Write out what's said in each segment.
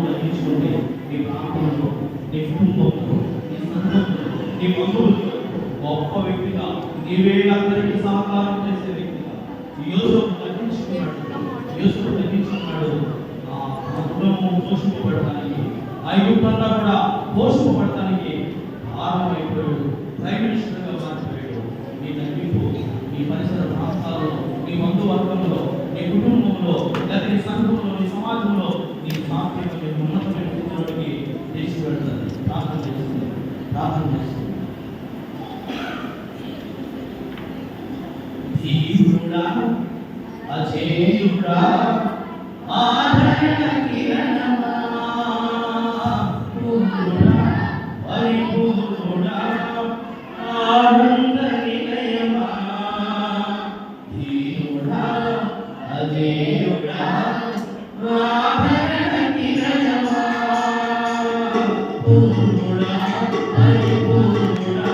తగ్గించుకుంటే నీ ప్రాంతంలో, నీ కుటుంబంలో, నీ సంఘంలో, నీ బంధువులతో గొప్ప వ్యక్తిగా నీవే అందరికీ సహకారం చేసే వ్యక్తిగా యోసేపు తగ్గించుకున్నాడు. ఆ కుటుంబం పోషింపబడటానికి, ఐగుప్తంతా కూడా పోషింపబడటానికి ఆరంభమైపోయాడు. ప్రైమ్ మినిస్టర్గా మారిపోయాడు. నీ తగ్గింపు నీ పరిసర ప్రాంతాల్లో, నీ బంధువర్గంలో, నీ కుటుంబంలో, లేదా నీ సంఘంలో, నీ సమాజంలో నీ సాంకేతిక ఉన్నతమైన స్థితిలోకి తీసుకువెళ్తుంది. ప్రార్థన చేస్తుంది. ధీరుడా, అజేయుడా, ఆదరణ కిరణమా, పూర్ణుడా, పరిపూర్ణుడా, ఆనంద నిలయమా, ధీరుడా, అజేయుడా, ఆదరణ కిరణమా, పూర్ణుడా, పరిపూర్ణుడా,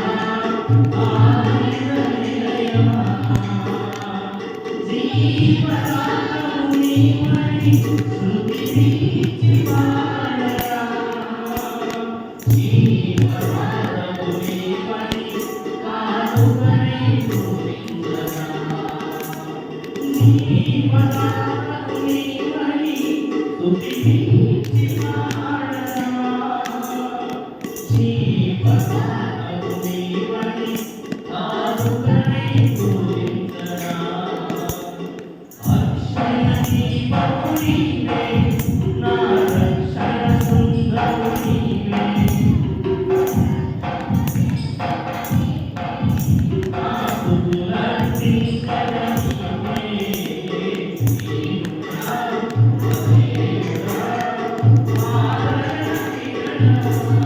ఆనంద నిలయమా, జీవనాలు నీవని స్తుతించి పాడరా, జీవనాలు నీవని కానుకై పూజించరా, జీవనాలు నీవని స్తుతించి పాడరా, జీవనాలు నీవని కానుకై పూజించరా, అక్షయ దీపము నీవే, నా రక్షణ శృంగము నీవే, నా స్తుతులర్పించద నీవే, దీనుడా, అజేయుడా, ఆదరణ కిరణమా,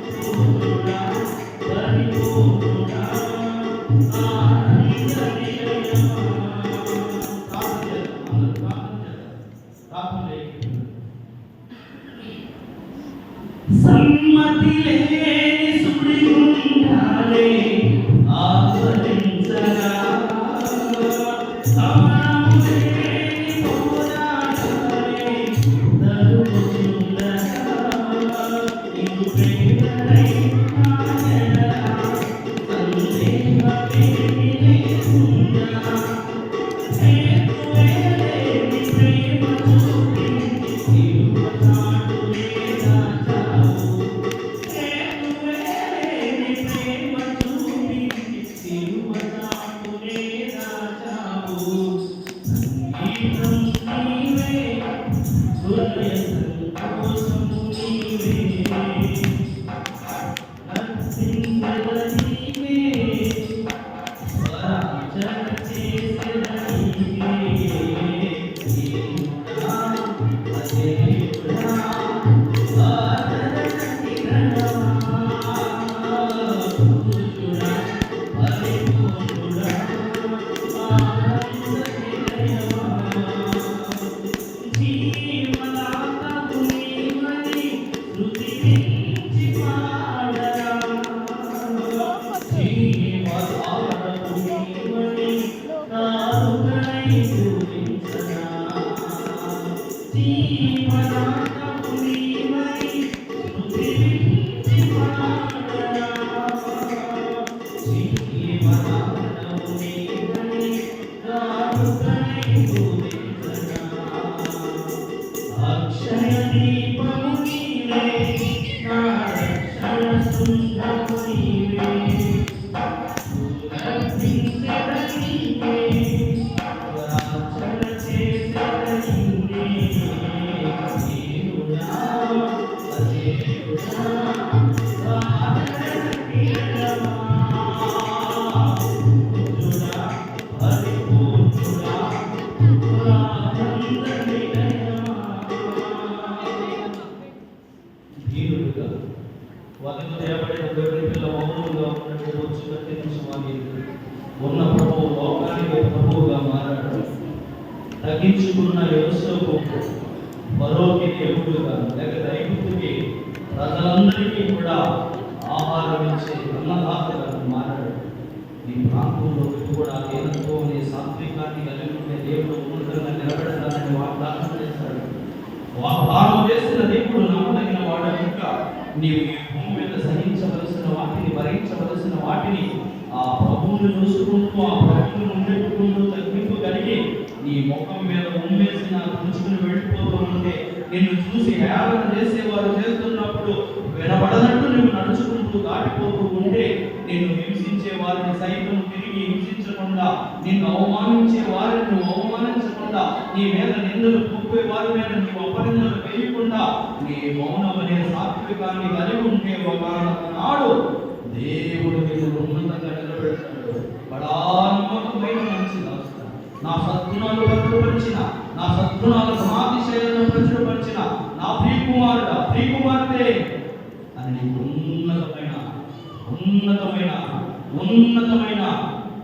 పూర్ణుడా, పరిపూర్ణుడా, ఆనంద నిలయమా. సమ్మతి లేని సుడిగుండాలే ఆవరించగా, సమరము లేని పోరాటాలే తరుముచుండగా, నీకు ప్రేరణై నా ఎడల సందేహమేమీ లేకుండా, హేతువే లేని ప్రేమ చూపించి సిలువ చాటునే దాచావు, హేతువే లేని ప్రేమ చూపించి సిలువ చాటునే దాచావు, సంగీతం నీవే, హృదయ సంతోషము నీవే, నర్సించద నీవే, స్వరాజన చేసెద నీవే, దీనుడా, అజేయుడా, ఆదరణ కిరణమా, పూజ్యుడా, పరిపూర్ణుడా, ఆనంద నిలయమా, జీవనాతము నీవని స్తుతించి పాడరా, జీవధారము నీవని కానుకై పూజించరా, జీవనాతము నీవని స్తుతించి పాడరా, జీవధారము నీవని కానుకై పూజించరా, అక్షయ దీపము నీవే, నా రక్షణ శృంగము నీవే, స్తుతించెద నీవే, స్వరాజన చేసెద నీవే, దీనుడా, అజేయుడా, ఆదరణ కిరణమా, పూజ్యుడా, పరిపూర్ణుడా, ఆనంద నిలయమా. ధీరుడుగా వదలు చేయబడిన గొర్రె పిల్ల మౌనంగా ఉన్నట్టు వచ్చి కత్తిరించమని ఉన్న ప్రభువు లోకానికి ప్రభువుగా మారాడు. తగ్గించుకున్న యోసేపు ఫరోకి దేవుడుగా, లేక ఐగుప్తుకి ప్రజలందరికీ కూడా ఆహారం ఇచ్చే అన్నదాతగా మారాడు. నీ ప్రాంతంలో కూడా ఏదో నీ సాత్వికాన్ని కలిగి ఉండే దేవుడు ఉన్నతంగా నిలబెడతానని వాగ్దానం చేస్తాడు. చేసిన దేవుడు నమ్మదగిన వాడు కనుక నీవు ఈ భూమి మీద సహించవలసిన వాటిని, భరించవలసిన వాటిని ఆ ప్రభువుని చూసుకుంటూ, ఆ ప్రభువుని ముందెట్టుకుంటూ తగ్గింపు కలిగి నీ ముఖం మీద ఉమ్మేసి నాకు ఉంచుకుని వెళ్ళిపోతూ ఉంటే, నిన్ను చూసి హేళన చేసేవారు చేస్తున్నప్పుడు వినబడనట్టు నువ్వు నడుచుకుంటూ దాటిపోతూ ఉంటే, నిన్ను హింసించే వారిని సైతం తిరిగి హింసించకుండా, నిన్ను అవమానించే వారిని నువ్వు అవమానించకుండా, నీ మీద నిందలు చూపే వారి మీద నీవు అపనిందలు వేయకుండా నీ మౌనం అనే సాత్వికాన్ని కలిగి ఉంటే ఒకనాడు దేవుడు నిన్ను ఉన్నతంగా నిలబెడతాడు. బడా నమ్మకమైన మంచి దాసుడు, నా సద్గుణాలు ప్రచురపరిచిన, నా సద్గుణాల సమాధిశైలను ప్రచురపరిచిన నా ప్రియకుమారుడా, ప్రియకుమార్తె అని నీకు ఉన్నతమైన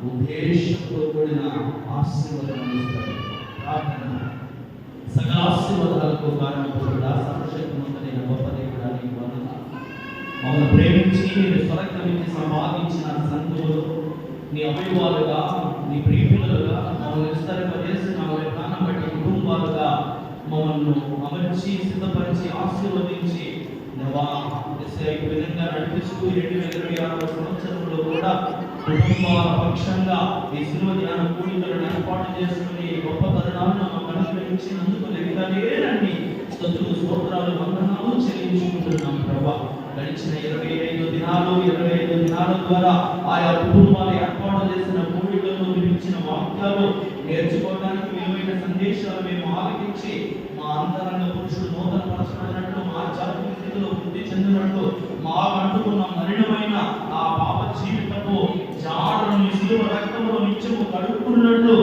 ఉద్దేశంతో కూడిన ఆశీర్వాదం ఇస్తాడు. ప్రార్థన. సకల ఆశీర్వాదాలకు కారణమవుతున్నా సర్వశక్తిమంతుడైన గొప్ప దేవుడా నీకు వందనాలు. మమ్మల్ని ప్రేమించి నేను స్వరక్తమించి సంపాదించిన సంతులు నీ అవయవాలుగా, నీ ప్రియములుగా మమ్మల్ని విస్తరింపజేసి నా ప్రాణం బట్టి కుటుంబాలుగా మమ్మల్ని అమర్చి సిద్ధపరిచి ఆశీర్వదించి విధంగా నడిపిస్తూ 2026 సంవత్సరంలో కూడా కుటుంబాల పక్షంగా ఈ శిలువ ధ్యాన కూడికలను ఏర్పాటు చేసుకుని గొప్ప తరుణాలను మాకు అనుగ్రహించినందుకు లెక్కలేనన్ని స్తుతులు, స్తోత్రాలు, వందనాలు చెల్లించుకుంటున్నాం ప్రభా. గడిచిన 25 దినాల ద్వారా ఆయా కుటుంబాలు ఏర్పాటు చేసిన కూడికల్లో వినిపించిన వాక్యాలు నేర్చుకోవడానికి విలువైన సందేశాలు మేము ఆలకించి మా అంతరంగ పురుషుడు నూతన పరచబడినట్లు, మా ఆధ్యాత్మిక స్థితిలో వృద్ధి చెందినట్లు, మా అంటుకున్న మలినమైన ఆ పాప జీవితపు జాడలను శిలువ రక్తంలో నిత్యము కడుక్కున్నట్లు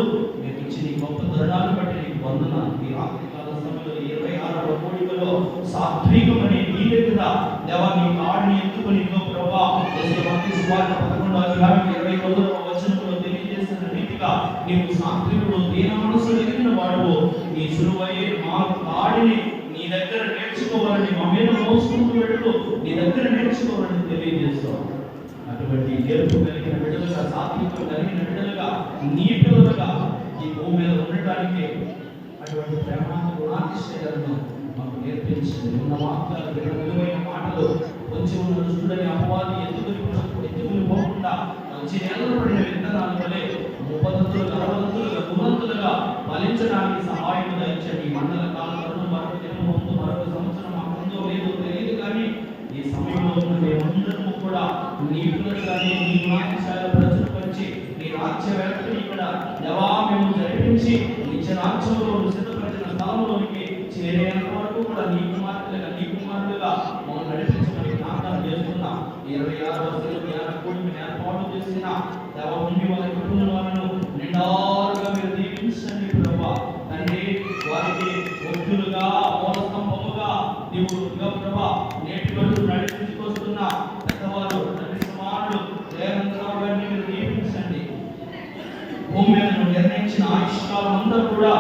మేము ఇచ్చిన గొప్ప తరుణాలు బట్టి నీకు వందనాలు. ఈ రాత్రి కాల సమయంలో 26వ కూడికలో సాత్వికమనే నీ దగ్గర దేవాన్ని కాడిని ఎత్తుకొని ప్రభా 11వ అధ్యాయం 21వ వచనంలో తెలియజేసిన రీతిగా నీవు సాత్వికుడు, దీన మనసు కలిగిన వాడు, నీ సులువయ్యే మా కాడిని నీ దగ్గర నేర్చుకోవాలని, మా మీద మోసుకుంటూ వెళ్ళు నీ దగ్గర నేర్చుకోవాలని తెలియజేస్తావు. అటువంటి నేర్పు కలిగిన బిడ్డలుగా, సాత్వికం కలిగిన బిడ్డలుగా, నీ పిల్లలుగా ఈ భూమి మీద ఉండటానికి అటువంటి ప్రేమాను, గుణాతిశయాలను మాకు నేర్పించింది. ఉన్న వాక్యాలు, విలువైన మాటలు కొంచెం నడుచుడని అపవాది ఎత్తుకుని పోకుండా మంచి నేలలో పడిన విత్తనాలు వలె 30 60 గుణంతులుగా ఫలించడానికి సహాయం దయచండి. మండల కాలంలో మరొక దినం ముందు, మరొక సంవత్సరం మాకు ఉందో లేదో తెలియదు, కానీ ఈ సమయంలో ఉన్న మేమందరము కూడా నీ పిల్లలుగానే నీ గుణాతిశయాలు ప్రచురపరిచి నీ రాజ్య వ్యాప్తిని ఇక్కడ దేవా మేము జరిపించి నిత్య రాజ్యంలో సిద్ధపరిచిన స్థలంలోనికి చేరేంత వరకు కూడా నీ కుమారులుగా మమ్మల్ని నడిపించమని ప్రార్థన చేస్తున్నా. 26వ శిలువ ధ్యాన కూడికను ఏర్పాటు చేసిన దేవముని వారి కుటుంబాలను నిండారుగా మీరు దీవించండి ప్రభా. తండ్రి, వారికి వృద్ధులుగా, మూల స్తంభముగా నీవు ప్రభా నేటి వరకు నడిపించుకొస్తున్న పెద్దవారు, తండ్రి సమానులు జయనంతరావు గారిని మీరు దీవించండి. భూమి మీద నిర్ణయించిన ఆయుష్కాలం అంతా కూడా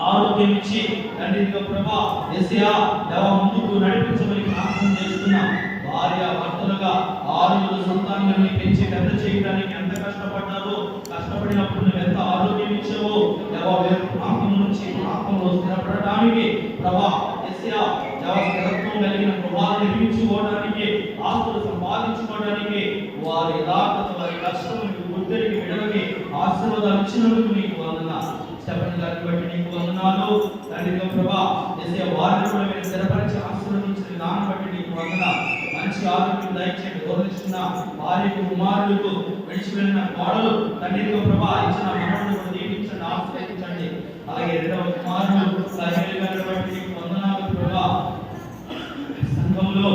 ఆరోగ్యం ఇచ్చి తండ్రి ప్రభా యేసయ్యా దేవ ముందుకు నడిపించమని ప్రార్థన చేస్తున్నా. భార్య భర్తలుగా 6 సంతానాన్ని పెంచి పెద్ద చేయడానికి ఎంత కష్టపడ్డారో, కష్టపడినప్పుడు నువ్వు ఎంత ఆరోగ్యం ఇచ్చావో దేవ వేరు ప్రాంతం నుంచి ప్రాంతంలో స్థిరపడడానికి ప్రభా యేసయ్యా దేవ స్థిరత్వం కలిగిన గృహాలు నిర్మించుకోవడానికి, ఆస్తులు సంపాదించుకోవడానికి వారి యథార్థత, వారి కష్టం గుర్తెరిగి విడవకి ఆశీర్వాదాలు ఇచ్చినందుకు నీకు వందనాలు. స్టెఫెన్ గారిని బట్టి నీకు వందనాలు తండ్రి ప్రభా. యేసయ్యా వారిని కూడా మీరు స్థిరపరిచి ఆశీర్వదించిన విధానం బట్టి నీకు వందనాలు. మంచి ఆరోగ్యం దయచేయండి. దూరదృష్టిన భార్యకు, కుమారులకు, విడిచి వెళ్ళిన కోడలు తండ్రి ప్రభా ఇచ్చిన మనవులను కూడా దీవించండి, ఆశీర్వదించండి. అలాగే 2వ కుమారుడు సహేలు గారిని బట్టి నీకు వందనాలు ప్రభా. సంఘంలో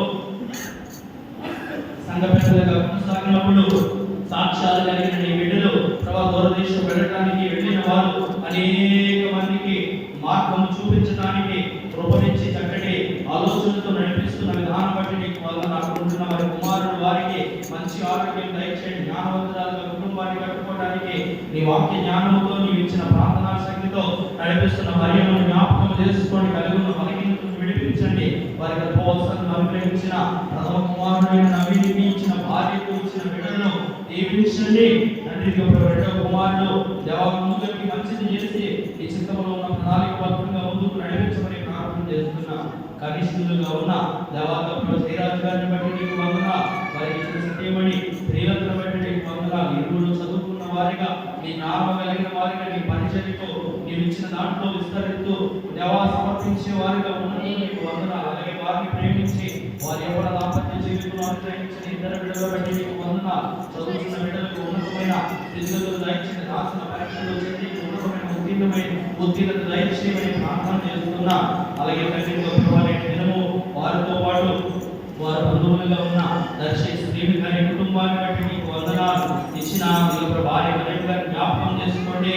సంఘ పెద్దలుగా కొనసాగినప్పుడు సాక్ష్యాలు కలిగిన నీ బిడ్డలు ప్రభా దూరదేశం వెళ్ళడానికి వెళ్ళిన వారు అనేక మందికి మార్గం చూపించడానికి కృపనిచ్చి చక్కటి ఆలోచనతో నడిపిస్తున్న విధానం బట్టి నీకు నాకు ఉంటున్న వారి కుమారుడు వారికి మంచి ఆరోగ్యం దయచేయండి. జ్ఞానవంతురాలుగా కుటుంబాన్ని కట్టుకోవడానికి నీ వాక్య జ్ఞానంతో నీవు ఇచ్చిన ప్రార్థనా శక్తితో నడిపిస్తున్న మరియను జ్ఞాపకం చేసుకోండి. కలిగిన బలహీనతను విడిపించండి. వారికి గర్భవసాలను అనుగ్రహించిన ప్రథమ కుమారుడైన నవీనికి ఇచ్చిన భార్యకు ఇచ్చిన బిడ్డలను దీవించండి. తండ్రి 2వ కుమారుడు దేవ ముందుకి మంచిది చేసి ఈ చిత్తములో ఉన్న ప్రణాళిక బద్ధంగా ముందుకు నడిపించమని ప్రార్థన చేస్తున్న కనిష్ఠులుగా ఉన్న దేవాలయంలో శ్రీరాజు గారిని బట్టి నీకు వందనాలు. వారికి ఇచ్చిన సత్యమణి ప్రియులను బట్టి నీకు వందనాలు. ఇరువురు చదువుకున్న వారిగా నీ నామ కలిగిన వారిగా నీ పరిచర్యతో నీవు ఇచ్చిన దాంట్లో విస్తరిస్తూ దేవా సమర్పించే వారిగా ఉన్నందుకు నీకు వందనాలు. అలాగే వారిని ప్రేమించి వారి ఎవరి దాంపత్య జీవితంలో అనుగ్రహించిన ఇద్దరు బిడ్డలు బట్టి నీకు వందనాలు. చదువుతున్న బిడ్డలకు ఉన్నతమైన స్థితిగతులు దయచేసి రాసిన పరీక్షలు వచ్చి ఉన్నతమైన ఉత్తీర్ణత దయచేయమని ప్రార్థన చేస్తున్నా. అలాగే తండ్రి దినము వారితో పాటు వారి బంధువులుగా ఉన్న దర్శి స్త్రీని కానీ కుటుంబాన్ని బట్టి నీకు వందనాలు. ఇచ్చిన భార్య గారిని జ్ఞాపకం చేసుకోండి.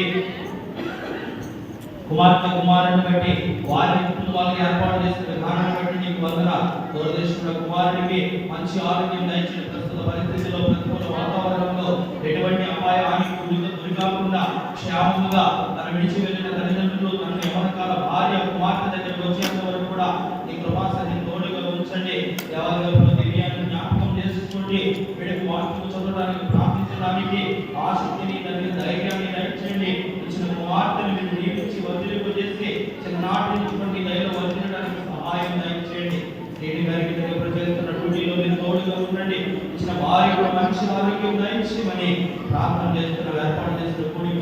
కుమార్తె కుమారుని బట్టి వారి కుటుంబాలను ఏర్పాటు చేసిన విధానాన్ని బట్టి నీకు వందనాలు. దూరదేశంలో కుమారుడికి మంచి ఆరోగ్యం దయచిన ప్రస్తుత పరిస్థితుల్లో ప్రతికూల వాతావరణంలో ఎటువంటి అపాయానికి గురి కాకుండా క్షేమంగా తన విడిచి వెళ్ళిన తల్లిదండ్రులు తన యవనకాల భార్య కుమార్తె దగ్గరికి వచ్చేంత వరకు కూడా నీ కృపాసన్ని తోడుగా ఉంచండి. దేవాలయంలో దివ్యాన్ని జ్ఞాపకం చేసుకోండి. వీడికి వాక్యం చదవడానికి ప్రార్థించడానికి ఆసక్తిని తల్లి ధైర్యాన్ని దయచేయండి. ఇచ్చిన కుమార్తెను మీరు నియమించి వదిలింపజేసి చిన్ననాటి నుంచి దయలో వర్తించడానికి సహాయం దయచేయండి. నేటి గారికి చేస్తున్న డ్యూటీలో మీరు తోడుగా ఉండండి. ఇచ్చిన భార్య కూడా మంచి ఆరోగ్యం దయచేయమని ప్రార్థన చేస్తున్న ఏర్పాటు చేస్తున్న కూడికి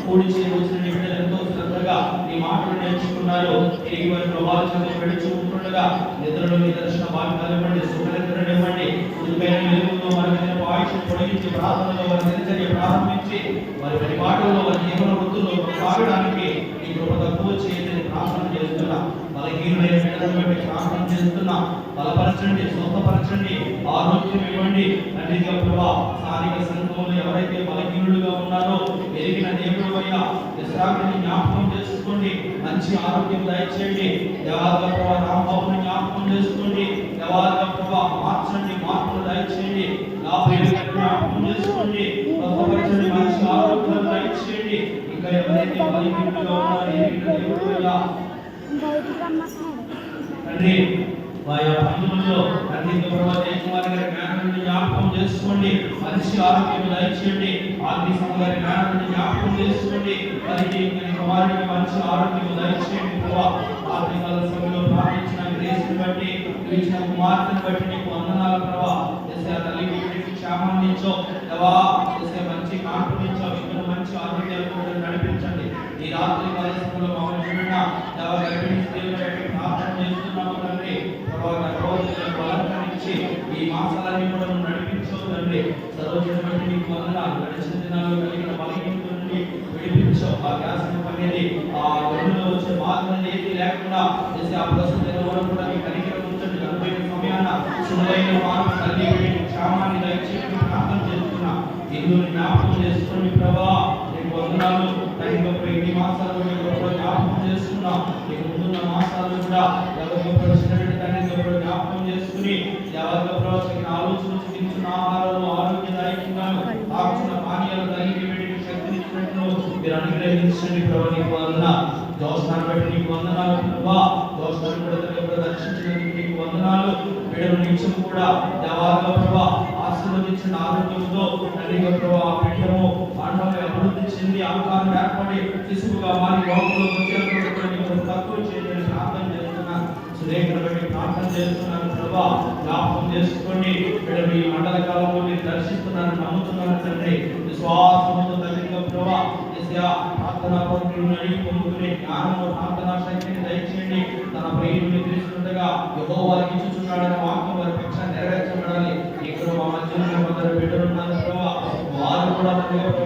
కూడి చేయవలసిన బిడ్డలు ఎంతో శ్రద్ధగా ఈ మాటలు నేర్చుకున్నారు. తిరిగి వారి ప్రభావం పెడుచు ఉంటుండగా నిద్రలో నిదర్శన భాగ్యాలు ఇవ్వండి, సుఖనిద్రను ఇవ్వండి. ఉదిపైన వెలుగుతో వారి ఆయుష్ పొడిగించి ప్రార్థనలో వారి దినచర్య ప్రారంభించి వారి పరిపాటల్లో వారి జీవన వృత్తుల్లో సాగడానికి ఈ కృప తక్కువ చేయని ప్రార్థన చేస్తున్నా. బలహీనులైన బిడ్డలను బట్టి ప్రార్థన చేస్తున్నా. బలపరచండి, స్వస్థపరచండి, ఆరోగ్యం ఇవ్వండి. తండ్రిగా ప్రభా స్థానిక సంఘంలో ఎవరైతే బలహీనులుగా ఉన్నారో ఎరిగిన దేవుడు అయ్యా విశ్రాంతిని జ్ఞాపకం చేసుకోండి. మంచి ఆరోగ్యం దయచేయండి. దేవాలయ ప్రభా రాంబాబుని జ్ఞాపకం చేసుకోండి. దేవాలయ ప్రభా మార్చండి, మార్పులు దయచేయండి. నా ప్రియులను జ్ఞాపకం చేసుకోండి. స్వస్థపరచండి, మంచి ఆరోగ్యం దయచేయండి. ఇంకా ఎవరైతే బలహీనులుగా ఉన్నారో ఎరిగిన దేవుడు అయ్యా తండ్రి వారి బంధువుల్లో తండ్రి కుమార్ గారి జ్ఞానాన్ని జ్ఞాపకం చేసుకోండి. మంచి ఆరోగ్యం దయచేయండి. ఆది గారి జ్ఞానాన్ని జ్ఞాపకం చేసుకోండి. వారికి కుమారుడికి మంచి ఆరోగ్యం దయచేయండి. ఆర్థిక సమయంలో ప్రార్థించిన గ్రేస్ని బట్టి ఇచ్చిన కుమార్తెను బట్టి నీకు వందనాలు ప్రభా. తల్లికి క్షేమాన్ని ఇచ్చో దేవా, మంచి కాన్ఫిడెన్స్ ఇద్దరు మంచి ఆరోగ్యాలు నడిపించండి. ఈ రాత్రి కాల సమయంలో మమ్మల్ని చూడండి దేవా గర్భిణీ స్త్రీలను బట్టి ప్రార్థన చేస్తున్నాము తండ్రి. బలపరించి ఈ మాసాలన్నీ కూడా నడిపించవు తండ్రి. సరోజుని బట్టి నీకు వందనాలు. గడిచిన దినాల్లో కలిగిన బలహీనత నుండి విడిపించవు. ఆ గ్యాస్ అనేది ఆ ఒళ్ళులో వచ్చే మార్గం ఏది లేకుండా ఆ ప్రస్తుత కూడా మీ కనికరం ఉంచండి. అనుభవ సమయాన సులభమైన మార్పు తల్లి క్షేమాన్ని దయచేసి ప్రార్థన చేస్తున్నా. ఇందులో జ్ఞాపకం చేసుకోండి ప్రభా. నీకు వందనాలు. ఎన్ని మాసాలు జ్ఞాపకం చేస్తున్నాం. నీకు ముందున్న మాసాలు కూడా జ్ఞాపకం చేసుకుని ఆలోచన చికిత్స ఆహారాలు ఆరోగ్యదాయకంగాను తాగుతున్న పానీయాలు తల్లికి శక్తినిచ్చినట్లు మీరు అనుగ్రహించండి ప్రభా. నీకు వందనాలు. దోషాన్ని బట్టి నీకు వందనాలు ప్రభా. దోషాన్ని కూడా దర్శించినందుకు నీకు వందనాలు. బిడ్డలు నిత్యం కూడా దేవాలయ ప్రభా ఆశీర్వదించిన ఆరోగ్యంతో తల్లిగా ప్రభా బిడ్డము మానవ అభివృద్ధి చెంది ఆకారం ఏర్పడి శిశువుగా మారి లోకంలో వచ్చేందుకు తక్కువ చేయని ప్రార్థన చేస్తున్నాను. సురేఖను బట్టి ప్రార్థన చేస్తున్నాను ప్రభా. జ్ఞాపకం చేసుకోండి. బిడ్డలు ఈ మండల కాలంలో మీరు దర్శిస్తున్నాను నమ్ముతున్నాను తండ్రి. విశ్వాసంతో తల్లిగా ప్రభా ప్రార్థనా కోరికలను అడిగి పొందుకునే జ్ఞానము ప్రార్థనా శక్తిని దయచేయండి. తన ప్రియుడిని తెలుసుకుంటగా యెహోవాకి ఇచ్చుచున్నాడనే వాక్యం వారి పక్షాన్ని నెరవేర్చబడాలి. ఇక్కడ మా మధ్యలో కొందరు బిడ్డలున్నారు ప్రభా. వారు కూడా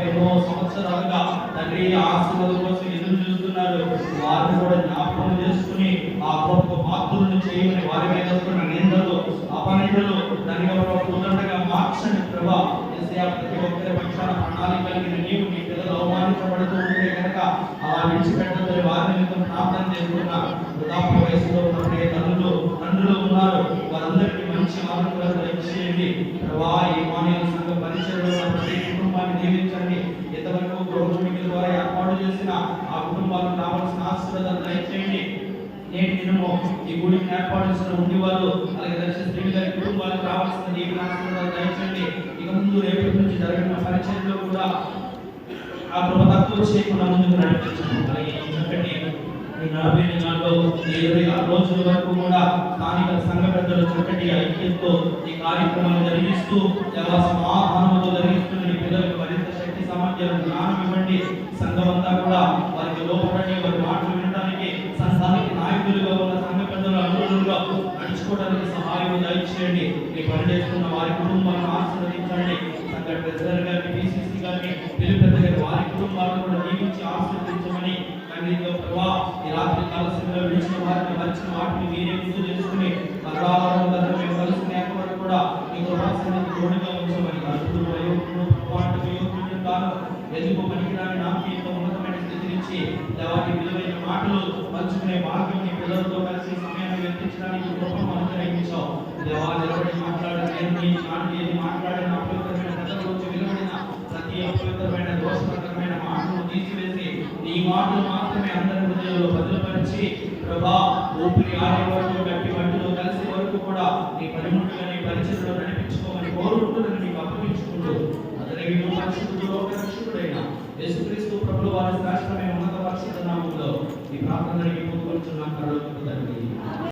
ఎన్నో సంవత్సరాలుగా తండ్రి ఆశీర్వాదం కోసం ఎదురు చూస్తున్నారు. వారిని కూడా జ్ఞాపకం చేసుకుని ఆ గొప్ప పాత్రలను చేయమని వారి మీద వస్తున్న నిందలు అపనిందలు తండ్రిగా పూర్ణంగా మార్చండి ప్రభా. ప్రతి ఒక్కరి పక్షాన ప్రణాళిక కలిగిన నీవు నీ పిల్లలు అవమానించబడుతూ ఉంటే కనుక అలా విడిచిపెట్టదని వారి నిమిత్తం ప్రార్థన చేస్తున్నా. వృద్ధాప్య వయసులో ఉన్న తండ్రులు ఉన్నారు. వారందరికీ మంచి ఆరోగ్యాలు దయచేయండి ప్రభా. ఈ మానవ సంఘ పరిచయంలో ప్రతి కుటుంబాన్ని దీవించండి. ఇంతవరకు గృహమికుల ద్వారా ఏర్పాటు చేసిన ఆ కుటుంబాలకు రావాల్సిన ఆశీర్వాదాలు దయచేయండి. నేటి దినము ఈ గుడికి ఏర్పాటు చేసిన ఉండేవారు అలాగే దర్శన స్త్రీలు గారి కుటుంబాలకు రావాల్సిన దేవుని ఆశీర్వాదాలు దయచేయండి. ఇక ముందు రేపటి నుంచి జరిగిన పరిచయంలో కూడా ఆ కృప తక్కువ చేయకుండా ముందుకు నడిపించండి. అలాగే చక్కటి ఈ 40 దినాల్లో ఈ 26 రోజుల వరకు కూడా స్థానిక సంఘ పెద్దలు చక్కటి ఐక్యతతో ఈ కార్యక్రమాన్ని జరిగిస్తూ దేవా సమాధానంతో జరిగిస్తున్న ఈ పిల్లలకు మరింత శక్తి సామర్థ్యాలు జ్ఞానం ఇవ్వండి. సంఘమంతా కూడా వారికి లోపడండి, వారి మాటలు వినడానికి సంఘానికి నాయకులుగా ఉన్న సంఘ పెద్దలు అనుగుణంగా నడుచుకోవడానికి సహాయం దయచేయండి. ఈ పని చేస్తున్న వారి కుటుంబాలను ఆశీర్వదించండి. సంఘ ప్రెసిడెంట్ గారిని, పిసిసి గారిని, పిలుపు పెద్ద గారి వారి కుటుంబాలను కూడా దీవించి ఆశీర్వదించమని ప్రభా ఈ రాత్రి కాలశంలో విడిచిన వారిని మరిచిన వాటిని మీరే గుర్తు చేసుకుని మరణాలను మేము కలుసుకునే వరకు కూడా మీ కృపాసనానికి తోడుగా ఉంచమని అర్హుడు వయోవృద్ధుడు తాను ఎందుకు పనికిరాని నాకు ఇంత ఉన్నతమైన స్థితి నుంచి దేవాన్ని విలువైన మాటలు పంచుకునే భాగ్యం నీ పిల్లలతో కలిసి సమయాన్ని వ్యక్తించడానికి కృపను అనుగ్రహించావు. దేవా నిలబడి మాట్లాడిన మాట్లాడిన అపవిత్రమైన కథల నుంచి విలువైన ప్రతి అపవిత్రమైన దోషకరమైన మాటలు తీసివేసి నీ మాటలు మాత్రమే అందరి హృదయంలో భద్రపరిచి ప్రభా ఊపిరి ఆడే వరకు గట్టి వంటిలో కలిసే వరకు కూడా నీ పనిముట్టుగా నీ పరిచయంలో నడిపించుకోమని కోరుకుంటున్నాను. నీకు అప్పగించుకుంటూ అతనికి పరిశుద్ధుడు లోకరక్షకుడైన యేసుక్రీస్తు ప్రభువు వారి శ్రేష్టమైన ఉన్నత పరిశుద్ధ నామములో ఈ ప్రార్థనని పొందుకొనుచున్నాం. కరుణకు తండ్రి.